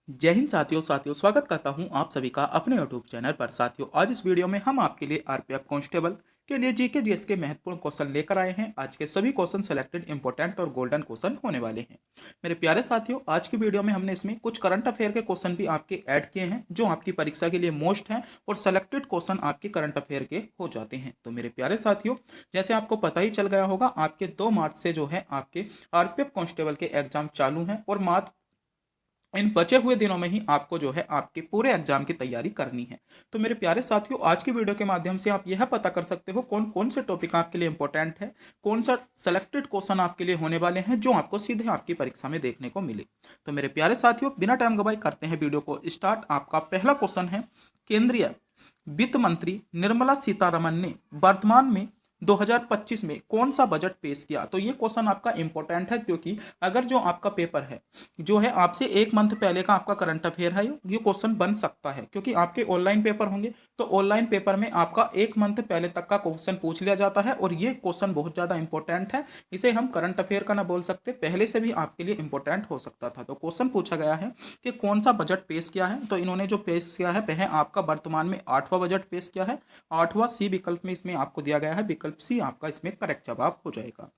जय हिंद साथियों स्वागत करता हूं आप सभी का अपने यूट्यूब चैनल पर। साथियों, आज इस वीडियो में हम आपके लिए आरपीएफ कांस्टेबल के लिए जीके जीएस के महत्वपूर्ण क्वेश्चन लेकर आए हैं। आज के सभी क्वेश्चन सेलेक्टेड इंपॉर्टेंट और गोल्डन क्वेश्चन होने वाले हैं। मेरे प्यारे साथियों, आज की वीडियो में हमने इसमें कुछ करंट अफेयर के क्वेश्चन भी आपके ऐड किए हैं जो आपकी परीक्षा के लिए मोस्ट हैं और सेलेक्टेड क्वेश्चन आपके करंट अफेयर के हो जाते हैं। तो मेरे प्यारे साथियों, जैसे आपको पता ही चल गया होगा, आपके 2 मार्च से जो है आपके आरपीएफ कांस्टेबल के एग्जाम चालू हैं और मात्र इन बचे हुए दिनों में ही आपको जो है आपके पूरे एग्जाम की तैयारी करनी है। तो मेरे प्यारे साथियों, आज की वीडियो के माध्यम से आप यह पता कर सकते हो कौन कौन से टॉपिक आपके लिए इंपॉर्टेंट है, कौन सा सेलेक्टेड क्वेश्चन आपके लिए होने वाले हैं जो आपको सीधे आपकी परीक्षा में देखने को मिले। तो मेरे प्यारे साथियों, बिना टाइम गवाए करते हैं वीडियो को स्टार्ट। आपका पहला क्वेश्चन है, केंद्रीय वित्त मंत्री निर्मला सीतारमन ने वर्तमान में 2025 में कौन सा बजट पेश किया। तो ये क्वेश्चन आपका इंपॉर्टेंट है क्योंकि अगर जो आपका पेपर है जो है आपसे एक मंथ पहले का आपका करंट अफेयर है, ये क्वेश्चन बन सकता है क्योंकि आपके ऑनलाइन पेपर होंगे। तो ऑनलाइन पेपर में आपका एक मंथ पहले तक का क्वेश्चन पूछ लिया जाता है और ये क्वेश्चन बहुत ज़्यादा इंपॉर्टेंट है। इसे हम करंट अफेयर का ना बोल सकते, पहले से भी आपके लिए इंपॉर्टेंट हो सकता था। तो क्वेश्चन पूछा गया है कि कौन सा बजट पेश किया है। तो इन्होंने जो पेश किया है वह आपका वर्तमान में 8वां बजट पेश किया है। 8वां सी विकल्प में इसमें आपको दिया गया है, विकल्प सी आपका इसमें करेक्ट जवाब हो जाएगा।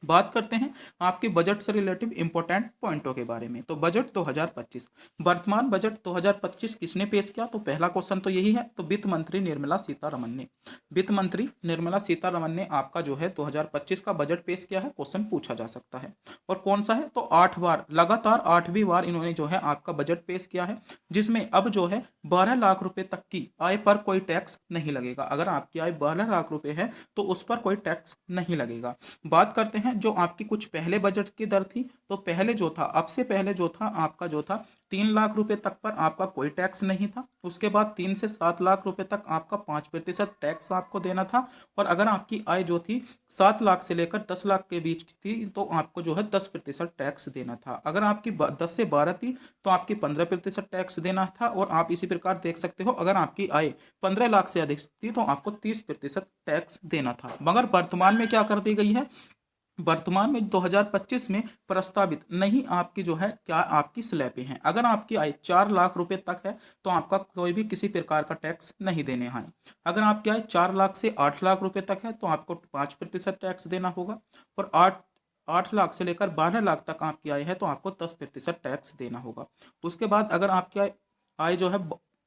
बात करते हैं आपके बजट से रिलेटिव इंपॉर्टेंट पॉइंटों के बारे में। तो बजट 2025, वर्तमान बजट 2025 किसने पेश किया। तो पहला क्वेश्चन तो यही है। तो वित्त मंत्री निर्मला सीतारमन ने, वित्त मंत्री निर्मला सीतारमन ने आपका जो है 2025 का बजट पेश किया है। क्वेश्चन पूछा जा सकता है और कौन सा है। तो 8 बार लगातार 8वीं बार इन्होंने जो है आपका बजट पेश किया है, जिसमें अब जो है 12 लाख रुपए तक की आय पर कोई टैक्स नहीं लगेगा। अगर आपकी आय 12 लाख रुपए है तो उस पर कोई टैक्स नहीं लगेगा। बात करते हैं जो आपकी कुछ पहले बजट की दर थी। तो पहले जो था, अब से पहले जो था आपका जो था 3 लाख रुपए तक पर आपका कोई टैक्स नहीं था। उसके बाद 3 से 7 लाख रुपए तक आपका 5% टैक्स आपको देना था। और अगर आपकी आय जो थी 7 लाख से लेकर 10 लाख के बीच थी तो आपको जो है 10% टैक्स देना था। अगर आपकी 10 से 12 थी तो आपकी 15% टैक्स देना था। और आप इसी प्रकार देख सकते हो, अगर आपकी आय 15 लाख से अधिक थी तो आपको 30% टैक्स देना था। मगर वर्तमान में क्या कर दी गई है, वर्तमान में 2025 में प्रस्तावित नहीं आपकी जो है क्या आपकी स्लैबें हैं। अगर आपकी आय 4 लाख रुपए तक है तो आपका कोई भी किसी प्रकार का टैक्स नहीं देने हैं। अगर आपकी आय 4 लाख से 8 लाख रुपए तक है तो आपको 5% टैक्स देना होगा। और 8 लाख से लेकर 12 लाख तक आपकी आय है तो आपको 10% टैक्स देना होगा। उसके बाद अगर आपकी आय जो है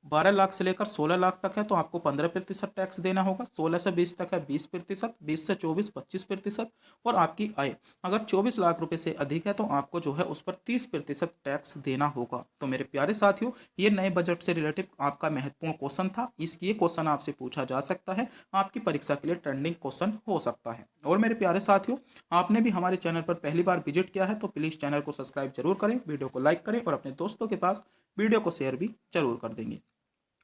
12 लाख से लेकर 16 लाख तक है तो आपको 15% टैक्स देना होगा। 16 से 20 तक है 20%, 20 से 24 25%। और आपकी आय अगर 24 लाख रुपए से अधिक है तो आपको जो है उस पर 30% टैक्स देना होगा। तो मेरे प्यारे साथियों, ये नए बजट से रिलेटेड आपका महत्वपूर्ण क्वेश्चन था। ये क्वेश्चन आपसे पूछा जा सकता है, आपकी परीक्षा के लिए ट्रेंडिंग क्वेश्चन हो सकता है। और मेरे प्यारे साथियों, आपने भी हमारे चैनल पर पहली बार विजिट किया है तो प्लीज़ चैनल को सब्सक्राइब जरूर करें, वीडियो को लाइक करें और अपने दोस्तों के पास वीडियो को शेयर भी जरूर कर देंगे।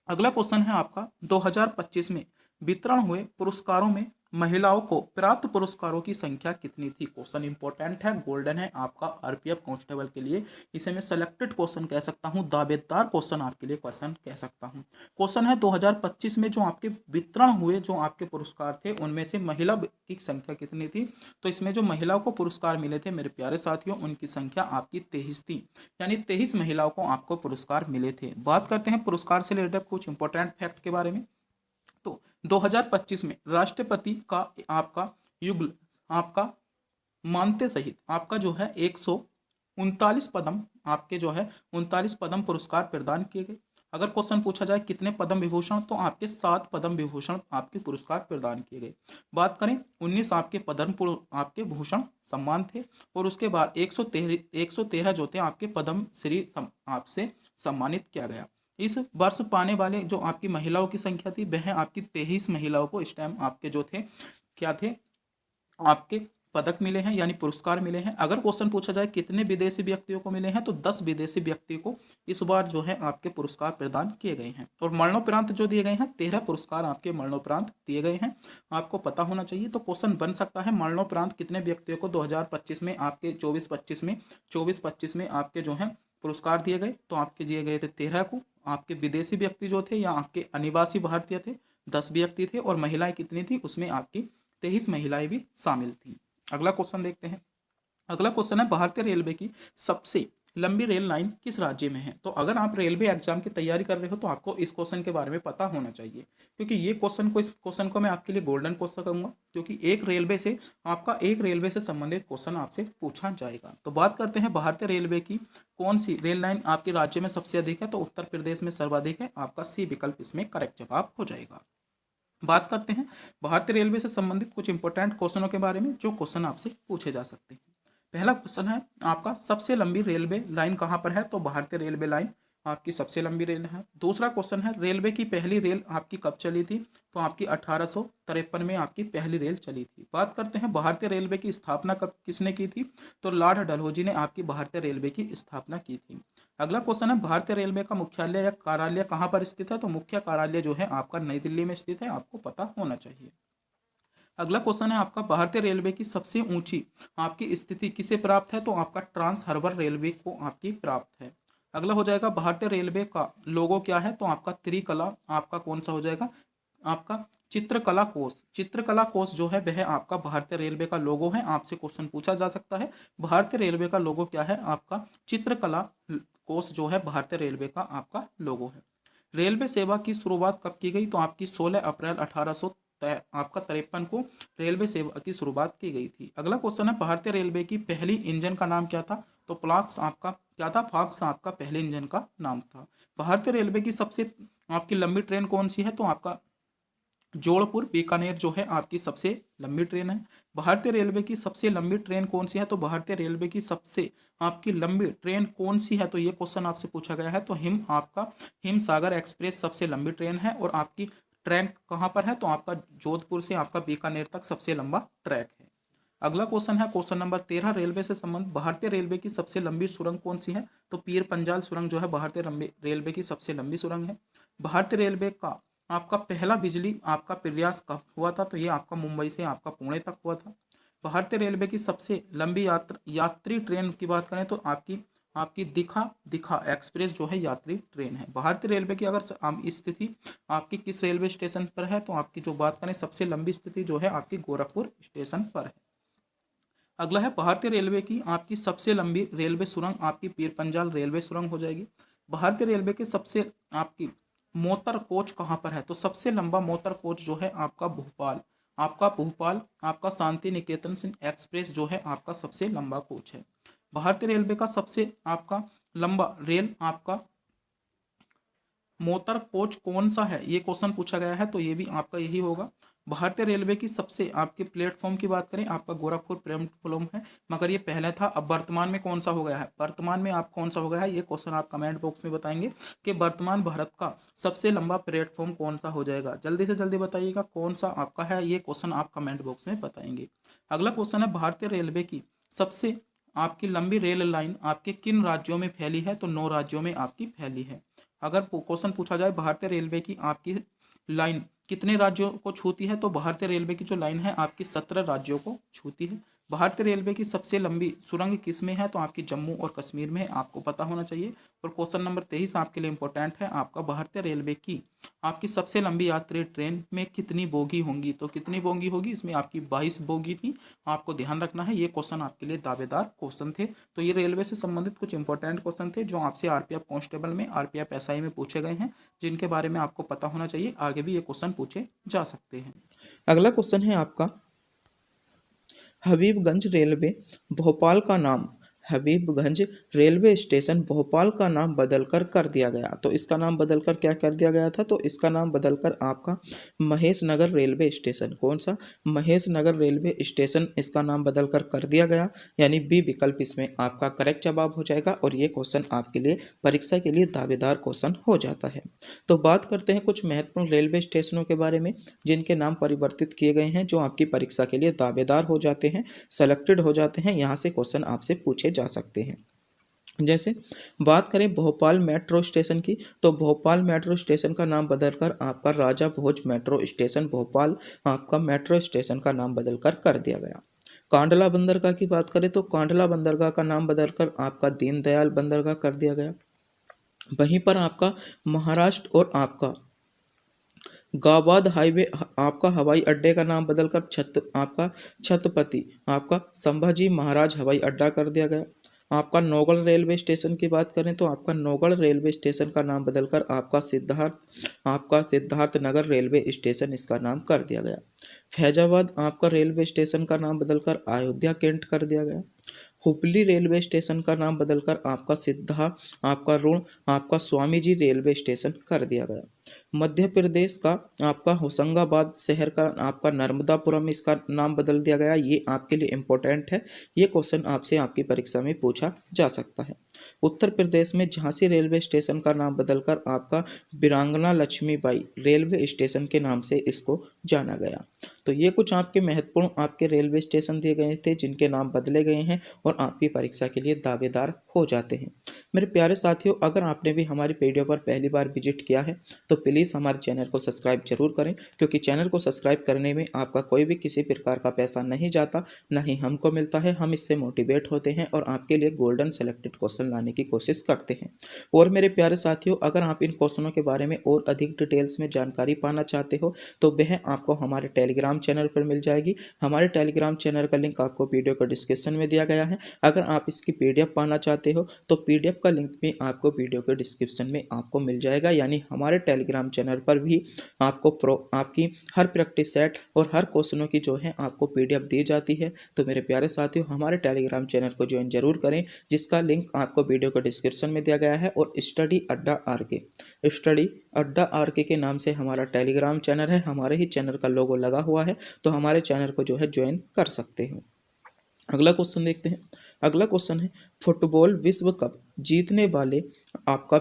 अगला क्वेश्चन है आपका, 2025 में वितरण हुए पुरस्कारों में महिलाओं को प्राप्त पुरस्कारों की संख्या कितनी थी। क्वेश्चन इंपॉर्टेंट है, गोल्डन है आपका आरपीएफ कांस्टेबल के लिए। इसे मैं सेलेक्टेड क्वेश्चन कह सकता हूं, दावेदार क्वेश्चन आपके लिए क्वेश्चन कह सकता हूं। क्वेश्चन है 2025 में जो आपके वितरण हुए जो आपके पुरस्कार थे उनमें से महिला की संख्या कितनी थी। तो इसमें जो महिलाओं को पुरस्कार मिले थे मेरे प्यारे साथियों, उनकी संख्या आपकी 23 थी, यानी 23 महिलाओं को आपको पुरस्कार मिले थे। बात करते हैं पुरस्कार से रिलेटेड कुछ इंपॉर्टेंट फैक्ट के बारे में। तो 2025 में राष्ट्रपति का आपका युगल आपका मानते सहित आपका जो है 139 पद्म आपके जो है 39 पद्म पुरस्कार प्रदान किए गए। अगर क्वेश्चन पूछा जाए कितने पद्म विभूषण, तो आपके 7 पद्म विभूषण आपके पुरस्कार प्रदान किए गए। बात करें 19 आपके पद्म आपके भूषण सम्मान थे। और उसके बाद 113 जो थे आपके पद्म श्री आपसे सम्मानित किया गया। इस वर्ष पाने वाले जो आपकी महिलाओं की संख्या थी वह आपकी 23 महिलाओं को इस टाइम आपके जो थे क्या थे आपके पदक मिले हैं, यानी पुरस्कार मिले हैं। अगर क्वेश्चन पूछा जाए कितने विदेशी व्यक्तियों को मिले हैं, तो 10 विदेशी व्यक्ति को इस बार जो है आपके पुरस्कार प्रदान किए गए हैं। और मरणोपरांत जो दिए गए हैं 13 पुरस्कार आपके मरणोपरांत दिए गए हैं, आपको पता होना चाहिए। तो क्वेश्चन बन सकता है मरणोपरांत कितने व्यक्तियों को 2025 में आपके 24-25 में आपके जो है पुरस्कार दिए गए। तो आपके दिए गए थे 13 को। आपके विदेशी व्यक्ति जो थे या आपके अनिवासी भारतीय थे 10 व्यक्ति थे। और महिलाएं कितनी थी, उसमें आपकी 23 महिलाएं भी शामिल थी। अगला क्वेश्चन देखते हैं। अगला क्वेश्चन है, भारतीय रेलवे की सबसे लंबी रेल लाइन किस राज्य में है। तो अगर आप रेलवे एग्जाम की तैयारी कर रहे हो तो आपको इस क्वेश्चन के बारे में पता होना चाहिए, क्योंकि इस क्वेश्चन को मैं आपके लिए गोल्डन क्वेश्चन कहूंगा, क्योंकि एक रेलवे से संबंधित क्वेश्चन आपसे पूछा जाएगा। तो बात करते हैं भारतीय रेलवे की कौन सी रेल लाइन आपके राज्य में सबसे अधिक है। तो उत्तर प्रदेश में सर्वाधिक है, आपका सी विकल्प इसमें करेक्ट जवाब हो जाएगा। बात करते हैं भारतीय रेलवे से संबंधित कुछ इंपॉर्टेंट क्वेश्चनों के बारे में, जो क्वेश्चन आपसे पूछे जा सकते हैं। पहला क्वेश्चन है आपका, सबसे लंबी रेलवे लाइन कहाँ पर है। तो भारतीय रेलवे लाइन आपकी सबसे लंबी रेल है। दूसरा क्वेश्चन है, रेलवे की पहली रेल आपकी कब चली थी। तो आपकी 1853 में आपकी पहली रेल चली थी। बात करते हैं भारतीय रेलवे की स्थापना कब किसने की थी। तो लॉर्ड डलहौजी ने आपकी भारतीय रेलवे की स्थापना की थी। अगला क्वेश्चन है, भारतीय रेलवे का मुख्यालय या कार्यालय कहाँ पर स्थित है। तो मुख्य कार्यालय जो है आपका नई दिल्ली में स्थित है, आपको पता होना चाहिए। अगला क्वेश्चन है आपका, भारतीय रेलवे की सबसे ऊंची आपकी स्थिति किसे प्राप्त है। तो आपका ट्रांस हार्बर रेलवे को आपकी प्राप्त है। अगला हो जाएगा, भारतीय रेलवे का लोगो क्या है। तो आपका त्रिकला आपका कौन सा हो जाएगा, आपका चित्रकला कोष जो है वह आपका भारतीय रेलवे का लोगो है। आपसे क्वेश्चन पूछा जा सकता है, भारतीय रेलवे का लोगो क्या है। आपका चित्रकला कोष जो है भारतीय रेलवे का आपका लोगो है। रेलवे सेवा की शुरुआत कब की गई। तो आपकी 16 अप्रैल 1853 को रेलवे सेवा की शुरुआत की गई थी। अगला क्वेश्चन है, भारतीय रेलवे की पहली इंजन का नाम क्या था। तो फ्लाक्स आपका क्या था, फॉक्स आपका पहले इंजन का नाम था। भारतीय रेलवे की सबसे आपकी लंबी ट्रेन कौन सी है। तो आपका जोधपुर बीकानेर जो है आपकी सबसे लंबी ट्रेन है। भारतीय रेलवे की सबसे लंबी ट्रेन कौन सी है। तो भारतीय रेलवे की सबसे आपकी लंबी ट्रेन कौन सी है। तो ये क्वेश्चन आपसे पूछा गया है। तो हिमसागर एक्सप्रेस सबसे लंबी ट्रेन है, और आपकी ट्रैक कहाँ पर है। तो आपका जोधपुर से आपका बीकानेर तक सबसे लंबा ट्रैक है। अगला क्वेश्चन है क्वेश्चन नंबर 13, रेलवे से संबंध, भारतीय रेलवे की सबसे लंबी सुरंग कौन सी है। तो पीर पंजाल सुरंग जो है भारतीय रेलवे की सबसे लंबी सुरंग है। भारतीय रेलवे का आपका पहला बिजली आपका प्रयास कब हुआ था। तो ये आपका मुंबई से आपका पुणे तक हुआ था। भारतीय रेलवे की सबसे लंबी यात्री ट्रेन की बात करें तो आपकी आपकी दिखा एक्सप्रेस जो है यात्री ट्रेन है। भारतीय रेलवे की अगर स्थिति आपकी किस रेलवे स्टेशन पर है। तो आपकी जो बात करें सबसे लंबी स्थिति जो है आपकी गोरखपुर स्टेशन पर है। अगला है, भारतीय रेलवे की आपकी सबसे लंबी रेलवे सुरंग आपकी पीर पंजाल रेलवे सुरंग हो जाएगी। भारतीय रेलवे के सबसे आपकी मोटर कोच कहाँ पर है। तो सबसे लंबा मोटर कोच जो है आपका भोपाल आपका शांति निकेतन से एक्सप्रेस जो है आपका सबसे लंबा कोच है। भारतीय रेलवे का सबसे आपका लंबा रेल आपका मोटर कोच कौन सा है, ये क्वेश्चन पूछा गया है। तो ये भी आपका यही होगा। भारतीय रेलवे की सबसे आपके प्लेटफॉर्म की बात करें, आपका गोरखपुर प्लेटफॉर्म है, मगर ये पहले था। अब वर्तमान में कौन सा हो गया है, वर्तमान में आप कौन सा हो गया है, ये क्वेश्चन आप कमेंट बॉक्स में बताएंगे कि वर्तमान भारत का सबसे लंबा प्लेटफॉर्म कौन सा हो जाएगा। जल्दी से जल्दी बताइएगा कौन सा आपका है, ये क्वेश्चन आप कमेंट बॉक्स में बताएंगे। अगला क्वेश्चन है, भारतीय रेलवे की सबसे आपकी लंबी रेल लाइन आपके किन राज्यों में फैली है। तो 9 राज्यों में आपकी फैली है। अगर क्वेश्चन पूछा जाए भारतीय रेलवे की आपकी लाइन कितने राज्यों को छूती है। तो भारतीय रेलवे की जो लाइन है आपकी 17 राज्यों को छूती है। भारतीय रेलवे की सबसे लंबी सुरंग किस में है। तो आपकी जम्मू और कश्मीर में है, आपको पता होना चाहिए। और क्वेश्चन नंबर 23 आपके लिए इंपॉर्टेंट है, आपका भारतीय रेलवे की आपकी सबसे लंबी यात्री ट्रेन में कितनी बोगी होंगी। तो कितनी बोगी होगी, इसमें आपकी 22 बोगी थी, आपको ध्यान रखना है। ये क्वेश्चन आपके लिए दावेदार क्वेश्चन थे। तो ये रेलवे से संबंधित कुछ इंपॉर्टेंट क्वेश्चन थे जो आपसे आरपीएफ कांस्टेबल में, आरपीएफ एसआई में पूछे गए हैं, जिनके बारे में आपको पता होना चाहिए। आगे भी ये क्वेश्चन पूछे जा सकते हैं। अगला क्वेश्चन है आपका, हबीबगंज रेलवे भोपाल का नाम, हबीबगंज रेलवे स्टेशन भोपाल का नाम बदलकर कर दिया गया। तो इसका नाम बदलकर क्या कर दिया गया था। तो इसका नाम बदलकर आपका महेश नगर रेलवे स्टेशन, कौन सा, महेश नगर रेलवे स्टेशन, इसका नाम बदलकर कर दिया गया। यानी बी विकल्प इसमें आपका करेक्ट जवाब हो जाएगा। और ये क्वेश्चन आपके लिए परीक्षा के लिए दावेदार क्वेश्चन हो जाता है। तो बात करते हैं कुछ महत्वपूर्ण रेलवे स्टेशनों के बारे में जिनके नाम परिवर्तित किए गए हैं, जो आपकी परीक्षा के लिए दावेदार हो जाते हैं, सेलेक्टेड हो जाते हैं। यहाँ से क्वेश्चन आपसे पूछे जा सकते हैं। जैसे बात करें भोपाल मेट्रो स्टेशन की, तो भोपाल मेट्रो स्टेशन का नाम बदलकर आपका राजा भोज मेट्रो स्टेशन भोपाल आपका मेट्रो स्टेशन का नाम बदलकर कर दिया गया। कांडला बंदरगाह की बात करें तो कांडला बंदरगाह का नाम बदलकर आपका दीनदयाल बंदरगाह कर दिया गया। वहीं पर आपका महाराष्ट्र और आपका गावाद हाईवे आपका हवाई अड्डे का नाम बदलकर छत्रपति आपका संभाजी महाराज हवाई अड्डा कर दिया गया। आपका नौगढ़ रेलवे स्टेशन की बात करें तो आपका नौगढ़ रेलवे स्टेशन का नाम बदलकर आपका सिद्धार्थ नगर रेलवे स्टेशन इसका नाम कर दिया गया। फैजाबाद आपका रेलवे स्टेशन का नाम बदलकर अयोध्या कैंट कर दिया गया। हुबली रेलवे स्टेशन का नाम बदलकर आपका ऋण आपका स्वामी जी रेलवे स्टेशन कर दिया गया। मध्य प्रदेश का आपका होशंगाबाद शहर का आपका नर्मदापुरम इसका नाम बदल दिया गया। ये आपके लिए इम्पोर्टेंट है, ये क्वेश्चन आपसे आपकी परीक्षा में पूछा जा सकता है। उत्तर प्रदेश में झांसी रेलवे स्टेशन का नाम बदलकर आपका वीरांगना लक्ष्मीबाई रेलवे स्टेशन के नाम से इसको जाना गया। तो ये कुछ आपके महत्वपूर्ण आपके रेलवे स्टेशन दिए गए थे जिनके नाम बदले गए हैं और आपकी परीक्षा के लिए दावेदार हो जाते हैं। मेरे प्यारे साथियों, अगर आपने भी हमारी वीडियो पर पहली बार विजिट किया है तो प्लीज़ हमारे चैनल को सब्सक्राइब जरूर करें, क्योंकि चैनल को सब्सक्राइब करने में आपका कोई भी किसी प्रकार का पैसा नहीं जाता, ना ही हमको मिलता है। हम इससे मोटिवेट होते हैं और आपके लिए गोल्डन सेलेक्टेड क्वेश्चन लाने की कोशिश करते हैं। और मेरे प्यारे साथियों, अगर आप इन क्वेश्चनों के बारे में और अधिक डिटेल्स में जानकारी पाना चाहते हो तो वह आपको हमारे टेलीग्राम चैनल पर मिल जाएगी। हमारे टेलीग्राम चैनल का लिंक आपको वीडियो के डिस्क्रिप्शन में दिया गया है। अगर आप इसकी पीडीएफ पाना चाहते हो तो पीडीएफ का लिंक भी आपको वीडियो के डिस्क्रिप्शन में आपको मिल जाएगा। यानी हमारे टेलीग्राम चैनल पर भी आपकी हर प्रैक्टिस सेट और हर क्वेश्चनों की जो है आपको पीडीएफ दी जाती है। तो मेरे प्यारे साथियों, हमारे टेलीग्राम चैनल को ज्वाइन जरूर करें, जिसका लिंक आपको वीडियो के डिस्क्रिप्शन में दिया गया है। और स्टडी अड्डा आर के नाम से हमारा टेलीग्राम चैनल है। हमारे ही चैनल का लोगो लगा हुआ है, तो हमारे चैनल को जो है ज्वाइन कर सकते हो। अगला क्वेश्चन देखते हैं। अगला क्वेश्चन है, फुटबॉल विश्व कप जीतने वाले आपका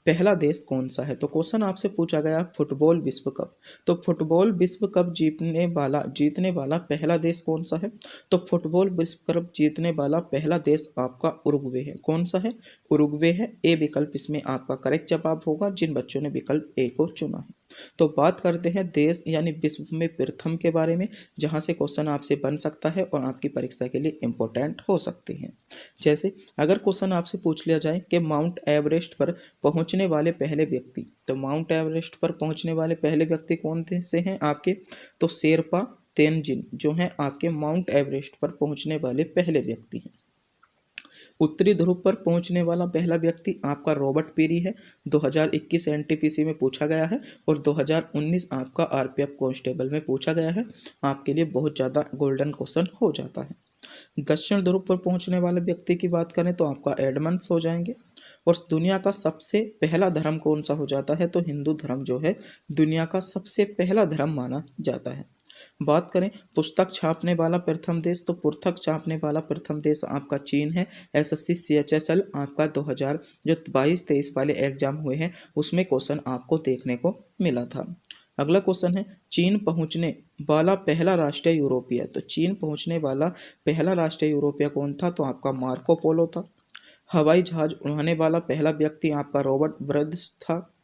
पहला देश कौन सा है। तो क्वेश्चन आपसे पूछा गया फुटबॉल विश्व कप, तो फुटबॉल विश्व कप जीतने वाला पहला देश कौन सा है। तो फुटबॉल विश्व कप जीतने वाला पहला देश आपका उरुग्वे है। कौन सा है? उरुग्वे है। ए विकल्प इसमें आपका करेक्ट जवाब होगा, जिन बच्चों ने विकल्प ए को चुना है। तो बात करते हैं देश यानी विश्व में प्रथम के बारे में, जहां से क्वेश्चन आपसे बन सकता है और आपकी परीक्षा के लिए इंपॉर्टेंट हो सकते हैं। जैसे अगर क्वेश्चन आपसे पूछ लिया जाए कि माउंट एवरेस्ट पर पहुंचने वाले पहले व्यक्ति, तो माउंट एवरेस्ट पर पहुंचने वाले पहले व्यक्ति कौन से हैं आपके? तो शेरपा तेनजिन जो हैं आपके माउंट एवरेस्ट पर पहुंचने वाले पहले व्यक्ति हैं। उत्तरी ध्रुव पर पहुंचने वाला पहला व्यक्ति आपका रॉबर्ट पेरी है। 2021 एनटीपीसी में पूछा गया है और 2019 आपका आरपीएफ कांस्टेबल में पूछा गया है। आपके लिए बहुत ज़्यादा गोल्डन क्वेश्चन हो जाता है। दक्षिण ध्रुव पर पहुंचने वाले व्यक्ति की बात करें तो आपका एडमंड्स हो जाएंगे। और दुनिया का सबसे पहला धर्म कौन सा हो जाता है? तो हिंदू धर्म जो है दुनिया का सबसे पहला धर्म माना जाता है। बात करें पुस्तक छापने वाला प्रथम देश, तो पुस्तक छापने वाला प्रथम देश आपका चीन है। एसएससी CHSL आपका 2022-23 वाले एग्जाम हुए हैं, उसमें क्वेश्चन आपको देखने को मिला था। अगला क्वेश्चन है, चीन पहुंचने वाला पहला राष्ट्रीय यूरोपीय, तो चीन पहुंचने वाला पहला राष्ट्रीय यूरोपीय कौन था? तो आपका मार्को पोलो था। हवाई जहाज उड़ाने वाला पहला व्यक्ति आपका रॉबर्ट ब्रदर्स था।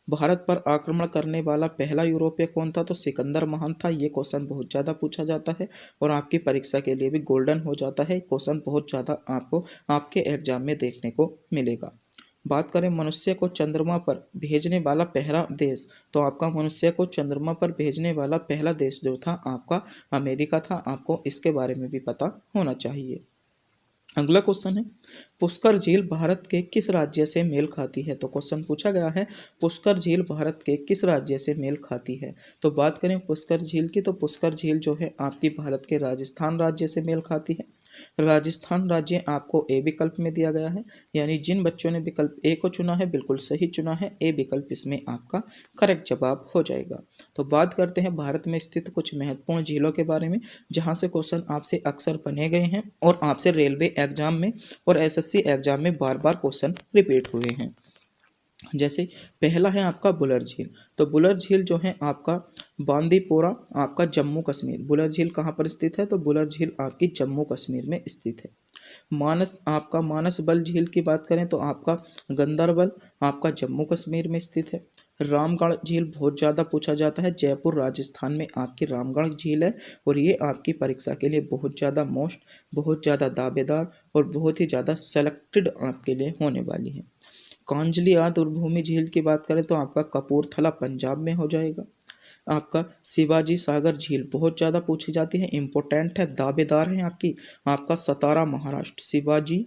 भारत पर आक्रमण करने वाला पहला यूरोपीय कौन था? तो सिकंदर महान था। ये क्वेश्चन बहुत ज़्यादा पूछा जाता है और आपकी परीक्षा के लिए भी गोल्डन हो जाता है। क्वेश्चन बहुत ज़्यादा आपको आपके एग्जाम में देखने को मिलेगा। बात करें मनुष्य को चंद्रमा पर भेजने वाला पहला देश, तो आपका मनुष्य को चंद्रमा पर भेजने वाला पहला देश जो था आपका अमेरिका था। आपको इसके बारे में भी पता होना चाहिए। अगला क्वेश्चन है, पुष्कर झील भारत के किस राज्य से मेल खाती है। तो क्वेश्चन पूछा गया है पुष्कर झील भारत के किस राज्य से मेल खाती है। तो बात करें पुष्कर झील की, तो पुष्कर झील जो है आपकी भारत के राजस्थान राज्य से मेल खाती है। राजस्थान राज्य आपको ए विकल्प में दिया गया है, यानी जिन बच्चों ने विकल्प ए को चुना है बिल्कुल सही चुना है। ए विकल्प इसमें आपका करेक्ट जवाब हो जाएगा। तो बात करते हैं भारत में स्थित कुछ महत्वपूर्ण झीलों के बारे में, जहां से क्वेश्चन आपसे अक्सर बने गए हैं और आपसे रेलवे एग्जाम में और एसएससी एग्जाम में बार बार क्वेश्चन रिपीट हुए हैं। जैसे पहला है आपका बुलर झील, तो बुलर झील जो है आपका बांदीपोरा आपका जम्मू कश्मीर। बुलर झील कहाँ पर स्थित है? तो बुलर झील आपकी जम्मू कश्मीर में स्थित है। मानसबल झील की बात करें तो आपका गंदरबल आपका जम्मू कश्मीर में स्थित है। रामगढ़ झील बहुत ज़्यादा पूछा जाता है, जयपुर राजस्थान में आपकी रामगढ़ झील है और ये आपकी परीक्षा के लिए बहुत ज़्यादा दावेदार और बहुत ही ज़्यादा सेलेक्टेड आपके लिए होने वाली है। कांजली आर्द्र भूमि झील की बात करें तो आपका कपूरथला पंजाब में हो जाएगा। आपका शिवाजी सागर झील बहुत ज़्यादा पूछी जाती है, इम्पोर्टेंट है, दावेदार है आपकी। आपका सतारा महाराष्ट्र, शिवाजी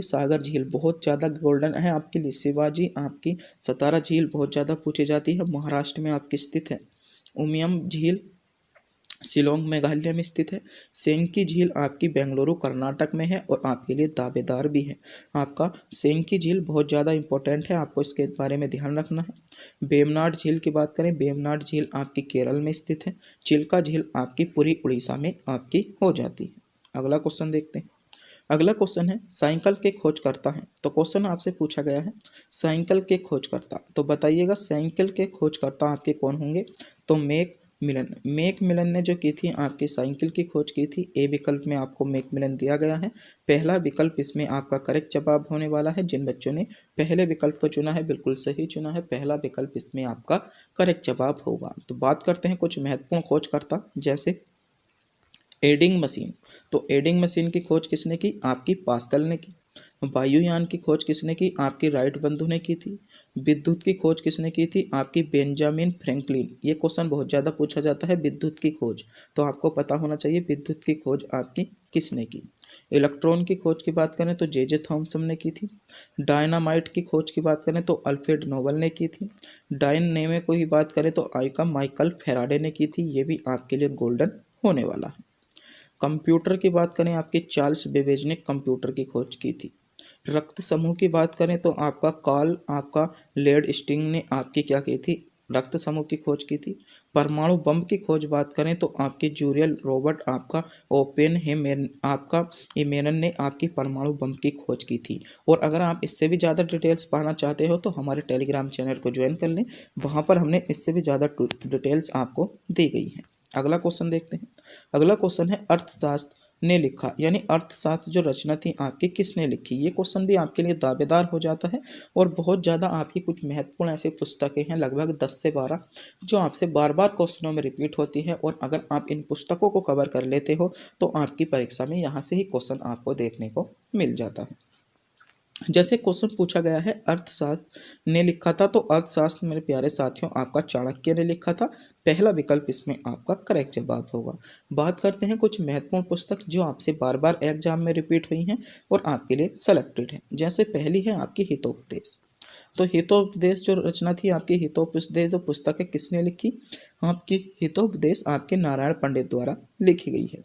सागर झील बहुत ज़्यादा गोल्डन है आपके लिए। शिवाजी आपकी सतारा झील बहुत ज़्यादा पूछी जाती है, महाराष्ट्र में आपकी स्थित है। उमियम झील शिलोंग मेघालय में स्थित है। सेंकी झील आपकी बेंगलुरु कर्नाटक में है और आपके लिए दावेदार भी है। आपका सेंकी झील बहुत ज़्यादा इंपॉर्टेंट है, आपको इसके बारे में ध्यान रखना है। बेमनाड झील की बात करें, बेमनाड झील आपकी केरल में स्थित है। चिल्का झील आपकी पूरी उड़ीसा में आपकी हो जाती है। अगला क्वेश्चन देखते हैं। अगला क्वेश्चन है साइकिल के खोजकर्ता हैं। तो क्वेश्चन आपसे पूछा गया है साइकिल के खोजकर्ता, तो बताइएगा साइकिल के खोजकर्ता आपके कौन होंगे। तो मेक मिलन ने जो की थी आपकी साइकिल की खोज की थी। ए विकल्प में आपको मेक मिलन दिया गया है। पहला विकल्प इसमें आपका करेक्ट जवाब होने वाला है। जिन बच्चों ने पहले विकल्प को चुना है बिल्कुल सही चुना है, पहला विकल्प इसमें आपका करेक्ट जवाब होगा। तो बात करते हैं कुछ महत्वपूर्ण खोजकर्ता, जैसे एडिंग मशीन। तो एडिंग मशीन की खोज किसने की, आपकी पास्कल ने की। वायुयान की खोज किसने की, आपकी राइट बंधु ने की थी। विद्युत की खोज किसने की थी, आपकी बेंजामिन फ्रैंकलिन। ये क्वेश्चन बहुत ज़्यादा पूछा जाता है, विद्युत की खोज, तो आपको पता होना चाहिए विद्युत की खोज आपकी किसने की। इलेक्ट्रॉन की खोज की बात करें तो जे थॉमसन ने की थी। डायनामाइट की खोज की बात करें तो अल्फ्रेड नोबल ने की थी। डायनेमो की बात करें तो आइका माइकल फेराडे ने की थी। ये भी आपके लिए गोल्डन होने वाला है। कंप्यूटर की बात करें, आपके चार्ल्स बेबेज ने कंप्यूटर की खोज की थी। रक्त समूह की बात करें तो आपका लेड स्टिंग ने आपकी क्या की थी, रक्त समूह की खोज की थी। परमाणु बम की खोज बात करें तो आपके जूरियल रॉबर्ट आपका आपका इमेनन ने आपकी परमाणु बम की खोज की थी। और अगर आप इससे भी ज़्यादा डिटेल्स पाना चाहते हो तो हमारे टेलीग्राम चैनल को ज्वाइन कर लें, वहाँ पर हमने इससे भी ज़्यादा डिटेल्स आपको दी गई हैं। अगला क्वेश्चन देखते हैं। अगला क्वेश्चन है अर्थशास्त्र ने लिखा, यानी अर्थशास्त्र जो रचना थी आपकी किसने लिखी। ये क्वेश्चन भी आपके लिए दावेदार हो जाता है और बहुत ज़्यादा आपकी कुछ महत्वपूर्ण ऐसी पुस्तकें हैं, लगभग 10 से 12, जो आपसे बार बार क्वेश्चनों में रिपीट होती है। और अगर आप इन पुस्तकों को कवर कर लेते हो तो आपकी परीक्षा में यहाँ से ही क्वेश्चन आपको देखने को मिल जाता है। जैसे क्वेश्चन पूछा गया है अर्थशास्त्र ने लिखा था, तो अर्थशास्त्र मेरे प्यारे साथियों आपका चाणक्य ने लिखा था। पहला विकल्प इसमें आपका करेक्ट जवाब होगा। बात करते हैं कुछ महत्वपूर्ण पुस्तक जो आपसे बार बार एग्जाम में रिपीट हुई हैं और आपके लिए सेलेक्टेड है। जैसे पहली है आपकी हितोपदेश। तो हितोपदेश जो रचना थी आपकी, हितोपदेश जो पुस्तक है किसने लिखी, आपकी हितोपदेश आपके नारायण पंडित द्वारा लिखी गई है।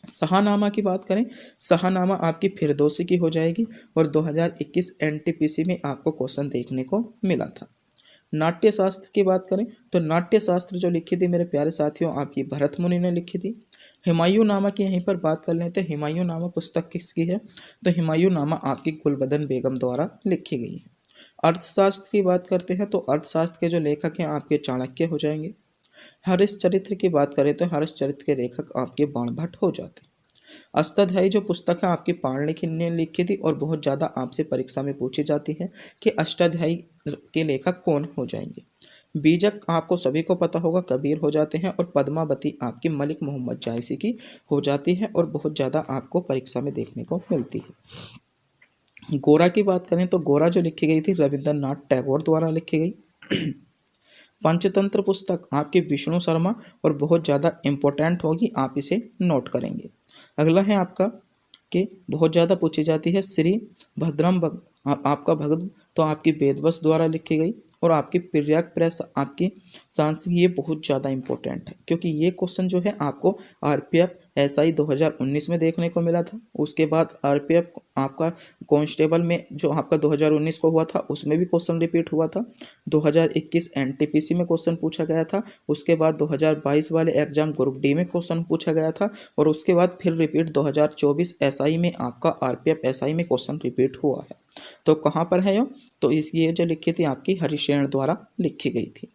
शाहनामा की बात करें, शाहनामा आपकी फिरदौसी की हो जाएगी और 2021 एनटीपीसी में आपको क्वेश्चन देखने को मिला था। नाट्य शास्त्र की बात करें तो नाट्य शास्त्र जो लिखी थी मेरे प्यारे साथियों आपकी भरत मुनि ने लिखी थी। हुमायूं नामा की यहीं पर बात कर लेते हैं। हुमायूं नामा पुस्तक किसकी है, तो हुमायूं नामा आपकी गुलबदन बेगम द्वारा लिखी गई है। अर्थशास्त्र की बात करते हैं तो अर्थशास्त्र के जो लेखक हैं आपके चाणक्य हो जाएंगे। हरिश्चरित्र की बात करें तो हरिश्चरित्र के लेखक आपके बाणभट्ट हो जाते हैं। अष्टाध्यायी जो पुस्तक है आपकी पाणिनि ने लिखी थी और बहुत ज़्यादा आपसे परीक्षा में पूछी जाती है कि अष्टाध्यायी के लेखक कौन हो जाएंगे। बीजक आपको सभी को पता होगा कबीर हो जाते हैं और पद्मावती आपकी मलिक मोहम्मद जायसी की हो जाती है और बहुत ज़्यादा आपको परीक्षा में देखने को मिलती है। गोरा की बात करें तो गोरा जो लिखी गई थी रविंद्रनाथ टैगोर द्वारा लिखी गई। पंचतंत्र पुस्तक आपके विष्णु शर्मा और बहुत ज़्यादा इम्पोर्टेंट होगी, आप इसे नोट करेंगे। अगला है आपका कि बहुत ज़्यादा पूछी जाती है श्री भद्रम आपका भगत, तो आपकी वेदव्यास द्वारा लिखी गई। और आपकी प्रयाग प्रेस आपकी सांस्कृतिक, ये बहुत ज़्यादा इंपॉर्टेंट है क्योंकि ये क्वेश्चन जो है आपको आरपीएफ एसआई 2019 में देखने को मिला था। उसके बाद आरपीएफ आपका कांस्टेबल में जो आपका 2019 को हुआ था उसमें भी क्वेश्चन रिपीट हुआ था। 2021 एनटीपीसी में क्वेश्चन पूछा गया था। उसके बाद 2022 वाले एग्जाम ग्रुप डी में क्वेश्चन पूछा गया था और उसके बाद फिर रिपीट 2024 एसआई में आपका आरपीएफ एसआई में क्वेश्चन रिपीट हुआ है। तो कहाँ पर है तो ये जो लिखी थी आपकी हरिशेन द्वारा लिखी गई थी।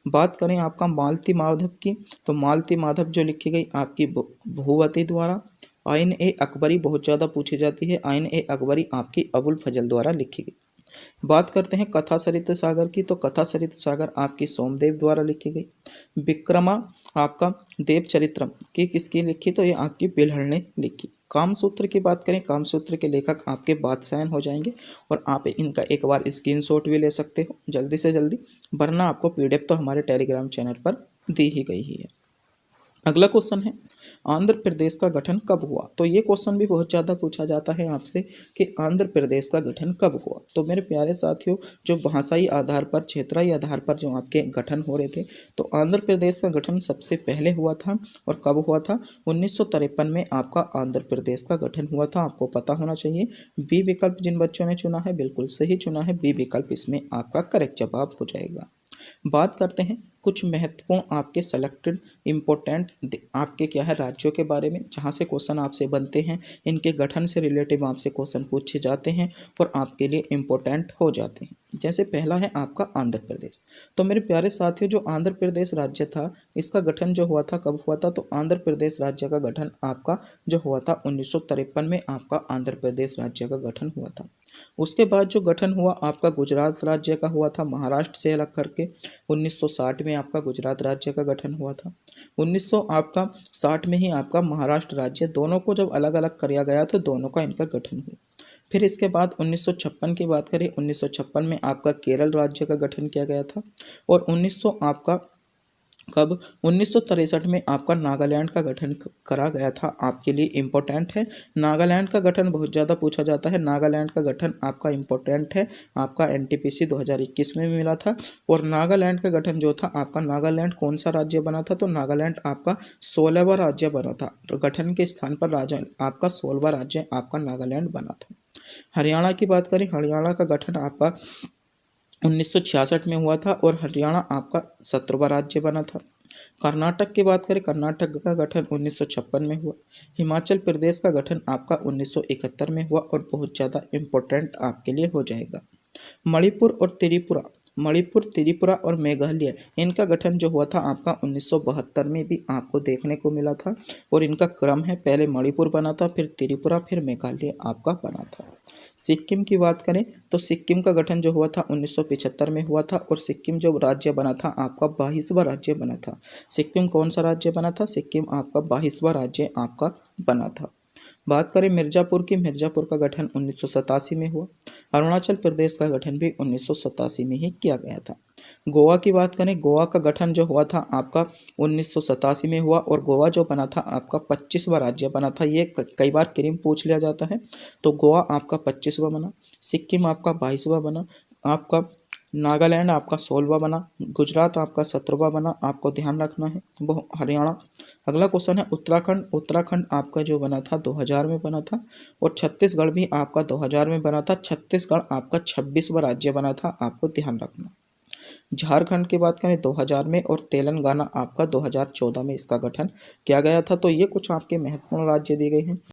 बात करें आपका मालती माधव की, तो मालती माधव जो लिखी गई आपकी भूवती द्वारा। आइन ए अकबरी बहुत ज़्यादा पूछी जाती है। आइन ए अकबरी आपकी अबुल फजल द्वारा लिखी गई। बात करते हैं कथा सरित सागर की, तो कथा सरित सागर आपकी सोमदेव द्वारा लिखी गई। विक्रमा आपका देव चरित्रम की किसकी लिखी, तो ये आपकी बिल्हड़ ने लिखी। कामसूत्र की बात करें, कामसूत्र के लेखक आपके बादशाहन हो जाएंगे और आप इनका एक बार स्क्रीनशॉट भी ले सकते हो जल्दी से जल्दी, वरना आपको पीडीएफ तो हमारे टेलीग्राम चैनल पर दी ही गई ही है। अगला क्वेश्चन है, आंध्र प्रदेश का गठन कब हुआ? तो ये क्वेश्चन भी बहुत ज़्यादा पूछा जाता है आपसे कि आंध्र प्रदेश का गठन कब हुआ। तो मेरे प्यारे साथियों, जो भाषाई आधार पर, क्षेत्रीय आधार पर जो आपके गठन हो रहे थे, तो आंध्र प्रदेश का गठन सबसे पहले हुआ था। और कब हुआ था? 1953 में आपका आंध्र प्रदेश का गठन हुआ था। आपको पता होना चाहिए। बी विकल्प जिन बच्चों ने चुना है, बिल्कुल सही चुना है। बी विकल्प इसमें आपका करेक्ट जवाब हो जाएगा। बात करते हैं कुछ महत्वपूर्ण आपके सेलेक्टेड इम्पोर्टेंट आपके क्या है राज्यों के बारे में, जहाँ से क्वेश्चन आपसे बनते हैं, इनके गठन से रिलेटिव आपसे क्वेश्चन पूछे जाते हैं और आपके लिए इम्पोर्टेंट हो जाते हैं। जैसे पहला है आपका आंध्र प्रदेश। तो मेरे प्यारे साथियों, जो आंध्र प्रदेश राज्य था, इसका गठन जो हुआ था कब हुआ था? तो आंध्र प्रदेश राज्य का गठन आपका जो हुआ था 1953 में आपका आंध्र प्रदेश राज्य का गठन हुआ था। उसके बाद जो गठन हुआ आपका गुजरात राज्य का हुआ था, महाराष्ट्र से अलग करके। 1960 में आपका गुजरात राज्य का गठन हुआ था। 1960 में ही आपका महाराष्ट्र राज्य, दोनों को जब अलग अलग किया गया तो दोनों का इनका गठन हुआ। फिर इसके बाद 1956 की बात करें, 1956 में आपका केरल राज्य का गठन किया गया था। और 1900 आपका कब? 1963 में आपका नागालैंड का गठन करा गया था। आपके लिए इम्पोर्टेंट है, नागालैंड का गठन बहुत ज़्यादा पूछा जाता है। नागालैंड का गठन आपका इम्पोर्टेंट है, आपका एनटीपीसी 2021 में भी मिला था। और नागालैंड का गठन जो था आपका, नागालैंड कौन सा राज्य बना था? तो नागालैंड आपका 16वां राज्य बना था। तो गठन के स्थान पर राज्य आपका 16वां राज्य आपका नागालैंड बना था। हरियाणा की बात करें, हरियाणा का गठन आपका 1966 में हुआ था और हरियाणा आपका 17वां राज्य बना था। कर्नाटक की बात करें, कर्नाटक का गठन 1956 में हुआ। हिमाचल प्रदेश का गठन आपका 1971 में हुआ और बहुत ज़्यादा इम्पोर्टेंट आपके लिए हो जाएगा। मणिपुर और त्रिपुरा, मणिपुर, त्रिपुरा और मेघालय, इनका गठन जो हुआ था आपका 1972 में भी आपको देखने को मिला था। और इनका क्रम है, पहले मणिपुर बना था, फिर त्रिपुरा, फिर मेघालय आपका बना था। सिक्किम की बात करें तो सिक्किम का गठन जो हुआ था 1975 में हुआ था और सिक्किम जो राज्य बना था आपका 22वां राज्य बना था। सिक्किम कौन सा राज्य बना था? सिक्किम आपका 22वां राज्य आपका बना था। बात करें मिर्ज़ापुर की, मिर्ज़ापुर का गठन 1987 में हुआ। अरुणाचल प्रदेश का गठन भी 1987 में ही किया गया था। गोवा की बात करें, गोवा का गठन जो हुआ था आपका 1987 में हुआ और गोवा जो बना था आपका 25वां राज्य बना था। ये कई बार क्रीम पूछ लिया जाता है। तो गोवा आपका 25वां बना, सिक्किम आपका 22वां बना, आपका नागालैंड आपका 16वां बना, गुजरात आपका 17वां बना, आपको ध्यान रखना है वो हरियाणा। अगला क्वेश्चन है उत्तराखंड, उत्तराखंड आपका जो बना था 2000 में बना था और छत्तीसगढ़ भी आपका 2000 में बना था। छत्तीसगढ़ आपका 26वां राज्य बना था, आपको ध्यान रखना। झारखंड की बात करें 2000 में और तेलंगाना आपका 2014 में इसका गठन किया गया था। तो ये कुछ आपके महत्वपूर्ण राज्य दिए गए हैं।